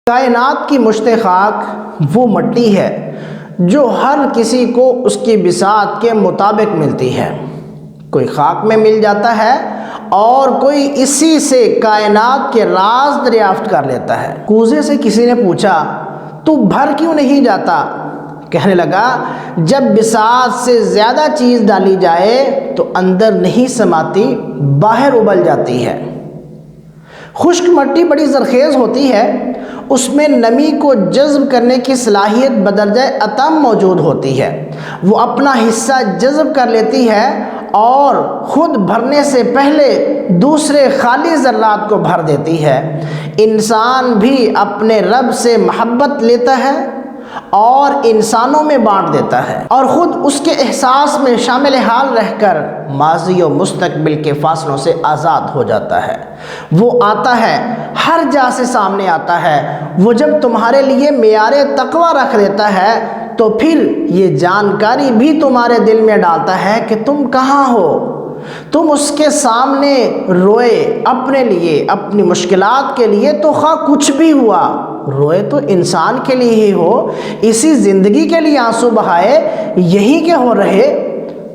کائنات کی مشت خاک وہ مٹی ہے جو ہر کسی کو اس کی بساط کے مطابق ملتی ہے۔ کوئی خاک میں مل جاتا ہے اور کوئی اسی سے کائنات کے راز دریافت کر لیتا ہے۔ کوزے سے کسی نے پوچھا تو بھر کیوں نہیں جاتا؟ کہنے لگا جب بساط سے زیادہ چیز ڈالی جائے تو اندر نہیں سماتی، باہر ابل جاتی ہے۔ خشک مٹی بڑی زرخیز ہوتی ہے، اس میں نمی کو جذب کرنے کی صلاحیت بدرجہ اتم موجود ہوتی ہے۔ وہ اپنا حصہ جذب کر لیتی ہے اور خود بھرنے سے پہلے دوسرے خالی ذرات کو بھر دیتی ہے۔ انسان بھی اپنے رب سے محبت لیتا ہے اور انسانوں میں بانٹ دیتا ہے، اور خود اس کے احساس میں شامل حال رہ کر ماضی و مستقبل کے فاصلوں سے آزاد ہو جاتا ہے۔ وہ آتا ہے، ہر جا سے سامنے آتا ہے۔ وہ جب تمہارے لیے معیار تقوی رکھ دیتا ہے تو پھر یہ جانکاری بھی تمہارے دل میں ڈالتا ہے کہ تم کہاں ہو۔ تم اس کے سامنے روئے اپنے لیے، اپنی مشکلات کے لیے تو خواہ کچھ بھی ہوا، روئے تو انسان کے لیے ہی ہو، اسی زندگی کے لیے آنسو بہائے، یہی کہ ہو رہے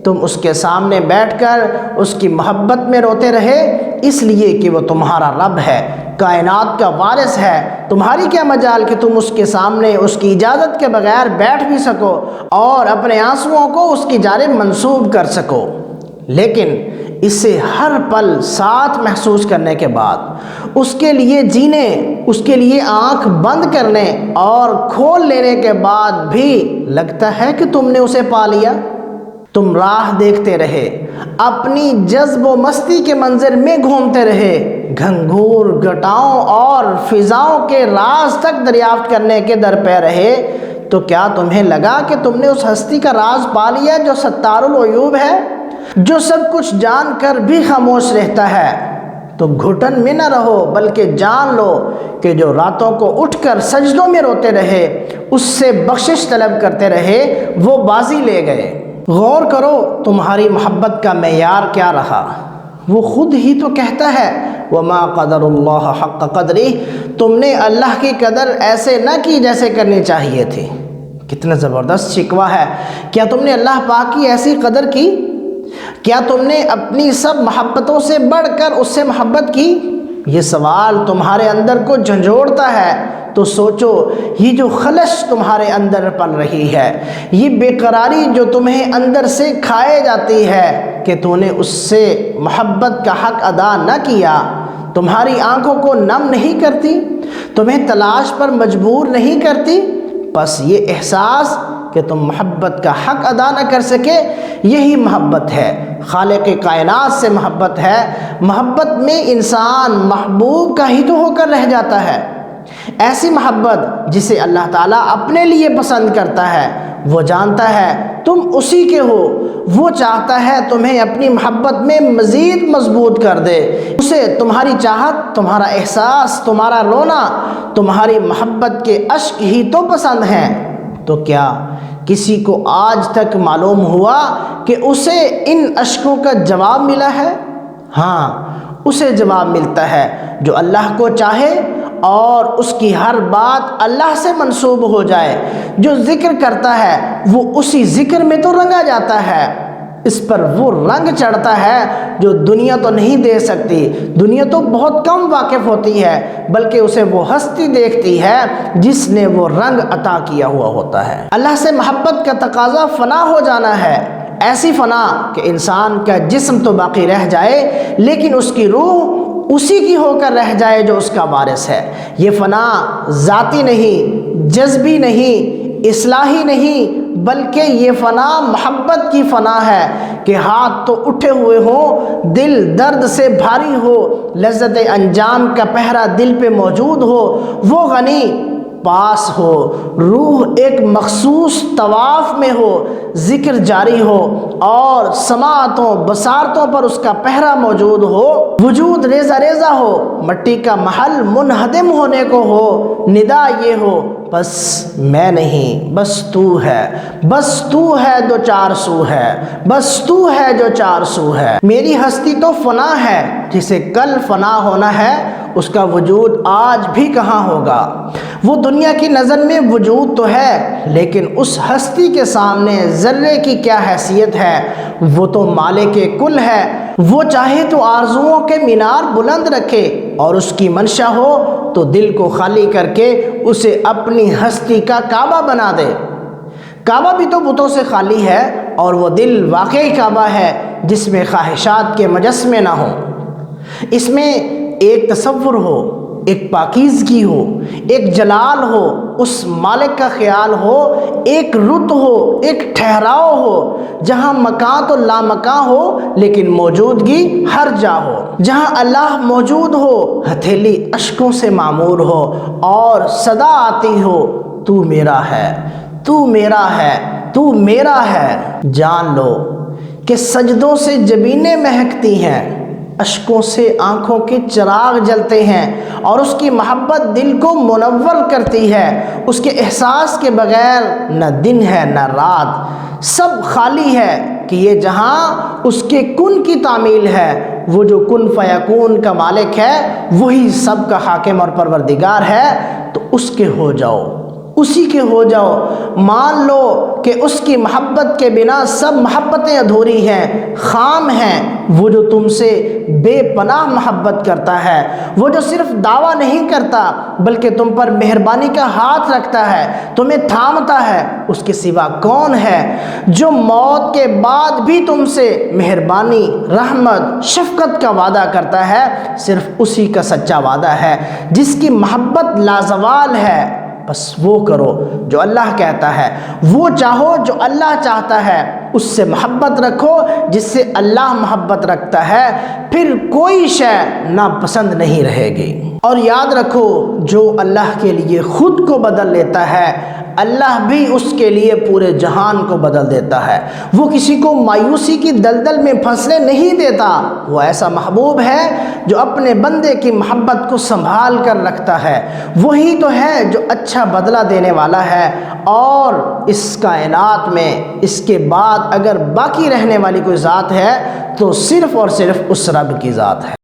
تم اس کے سامنے بیٹھ کر اس کی محبت میں روتے رہے، اس لیے کہ وہ تمہارا رب ہے، کائنات کا وارث ہے۔ تمہاری کیا مجال کہ تم اس کے سامنے اس کی اجازت کے بغیر بیٹھ بھی سکو اور اپنے آنسوؤں کو اس کی جانب منسوب کر سکو۔ لیکن اسے ہر پل ساتھ محسوس کرنے کے بعد، اس کے لیے جینے، اس کے لیے آنکھ بند کرنے اور کھول لینے کے بعد بھی لگتا ہے کہ تم نے اسے پا لیا۔ تم راہ دیکھتے رہے، اپنی جذب و مستی کے منظر میں گھومتے رہے، گھنگھور گھٹاؤں اور فضاؤں کے راز تک دریافت کرنے کے در پہ رہے، تو کیا تمہیں لگا کہ تم نے اس ہستی کا راز پا لیا جو ستار العیوب ہے، جو سب کچھ جان کر بھی خاموش رہتا ہے؟ تو گھٹن میں نہ رہو، بلکہ جان لو کہ جو راتوں کو اٹھ کر سجدوں میں روتے رہے، اس سے بخشش طلب کرتے رہے، وہ بازی لے گئے۔ غور کرو تمہاری محبت کا معیار کیا رہا۔ وہ خود ہی تو کہتا ہے وَمَا قَدَرُ اللَّهَ حَقَّ قَدْرِهِ، تم نے اللہ کی قدر ایسے نہ کی جیسے کرنی چاہیے تھی۔ کتنا زبردست شکوہ ہے۔ کیا تم نے اللہ پاک کی ایسی قدر کی؟ کیا تم نے اپنی سب محبتوں سے بڑھ کر اس سے محبت کی؟ یہ سوال تمہارے اندر کو جھنجھوڑتا ہے تو سوچو، یہ جو خلش تمہارے اندر پل رہی ہے، یہ بے قراری جو تمہیں اندر سے کھائے جاتی ہے کہ تو نے اس سے محبت کا حق ادا نہ کیا، تمہاری آنکھوں کو نم نہیں کرتی، تمہیں تلاش پر مجبور نہیں کرتی؟ بس یہ احساس کہ تم محبت کا حق ادا نہ کر سکے، یہی محبت ہے، خالق کائنات سے محبت ہے۔ محبت میں انسان محبوب کا ہی تو ہو کر رہ جاتا ہے۔ ایسی محبت جسے اللہ تعالیٰ اپنے لیے پسند کرتا ہے، وہ جانتا ہے تم اسی کے ہو، وہ چاہتا ہے تمہیں اپنی محبت میں مزید مضبوط کر دے۔ اسے تمہاری چاہت، تمہارا احساس، تمہارا رونا، تمہاری محبت کے اشک ہی تو پسند ہیں۔ تو کیا کسی کو آج تک معلوم ہوا کہ اسے ان اشکوں کا جواب ملا ہے؟ ہاں، اسے جواب ملتا ہے جو اللہ کو چاہے اور اس کی ہر بات اللہ سے منسوب ہو جائے۔ جو ذکر کرتا ہے وہ اسی ذکر میں تو رنگا جاتا ہے، اس پر وہ رنگ چڑھتا ہے جو دنیا تو نہیں دے سکتی۔ دنیا تو بہت کم واقف ہوتی ہے، بلکہ اسے وہ ہستی دیکھتی ہے جس نے وہ رنگ عطا کیا ہوا ہوتا ہے۔ اللہ سے محبت کا تقاضا فنا ہو جانا ہے، ایسی فنا کہ انسان کا جسم تو باقی رہ جائے لیکن اس کی روح اسی کی ہو کر رہ جائے جو اس کا وارث ہے۔ یہ فنا ذاتی نہیں، جذبی نہیں، اصلاحی نہیں، بلکہ یہ فنا محبت کی فنا ہے کہ ہاتھ تو اٹھے ہوئے ہوں، دل درد سے بھاری ہو، لذت انجام کا پہرا دل پہ موجود ہو، وہ غنی پاس ہو، روح ایک مخصوص طواف میں ہو، ذکر جاری ہو اور سماعتوں بصارتوں پر اس کا پہرا موجود ہو، وجود ریزہ ریزہ ہو، مٹی کا محل منہدم ہونے کو ہو، ندا یہ ہو بس میں نہیں، بس تو ہے، بس تو ہے جو چار سو ہے، بس تو ہے جو چار سو ہے۔ میری ہستی تو فنا ہے، جسے کل فنا ہونا ہے اس کا وجود آج بھی کہاں ہوگا۔ وہ دنیا کی نظر میں وجود تو ہے، لیکن اس ہستی کے سامنے ذرے کی کیا حیثیت ہے؟ وہ تو مالک کل ہے۔ وہ چاہے تو آرزوؤں کے مینار بلند رکھے، اور اس کی منشا ہو تو دل کو خالی کر کے اسے اپنی ہستی کا کعبہ بنا دے۔ کعبہ بھی تو بتوں سے خالی ہے، اور وہ دل واقعی کعبہ ہے جس میں خواہشات کے مجسمے نہ ہوں۔ اس میں ایک تصور ہو، ایک پاکیزگی ہو، ایک جلال ہو، اس مالک کا خیال ہو، ایک رت ہو، ایک ٹھہراؤ ہو، جہاں مکان تو لامکاں ہو لیکن موجودگی ہر جا ہو، جہاں اللہ موجود ہو، ہتھیلی اشکوں سے معمور ہو، اور صدا آتی ہو، تو میرا ہے، تو میرا ہے، تو میرا ہے۔ جان لو کہ سجدوں سے جبینیں مہکتی ہیں، اشکوں سے آنکھوں کے چراغ جلتے ہیں، اور اس کی محبت دل کو منور کرتی ہے۔ اس کے احساس کے بغیر نہ دن ہے نہ رات، سب خالی ہے کہ یہ جہاں اس کے کن کی تعمیل ہے۔ وہ جو کن فیکون کا مالک ہے، وہی سب کا حاکم اور پروردگار ہے، تو اس کے ہو جاؤ، اسی کے ہو جاؤ۔ مان لو کہ اس کی محبت کے بنا سب محبتیں ادھوری ہیں، خام ہیں۔ وہ جو تم سے بے پناہ محبت کرتا ہے، وہ جو صرف دعویٰ نہیں کرتا بلکہ تم پر مہربانی کا ہاتھ رکھتا ہے، تمہیں تھامتا ہے، اس کے سوا کون ہے؟ جو موت کے بعد بھی تم سے مہربانی، رحمت، شفقت کا وعدہ کرتا ہے، صرف اسی کا سچا وعدہ ہے، جس کی محبت لازوال ہے۔ بس وہ کرو جو اللہ کہتا ہے، وہ چاہو جو اللہ چاہتا ہے، اس سے محبت رکھو جس سے اللہ محبت رکھتا ہے، پھر کوئی شے ناپسند نہیں رہے گی۔ اور یاد رکھو، جو اللہ کے لیے خود کو بدل لیتا ہے، اللہ بھی اس کے لیے پورے جہان کو بدل دیتا ہے۔ وہ کسی کو مایوسی کی دلدل میں پھنسنے نہیں دیتا۔ وہ ایسا محبوب ہے جو اپنے بندے کی محبت کو سنبھال کر رکھتا ہے۔ وہی تو ہے جو اچھا بدلہ دینے والا ہے، اور اس کائنات میں اس کے بعد اگر باقی رہنے والی کوئی ذات ہے تو صرف اور صرف اس رب کی ذات ہے۔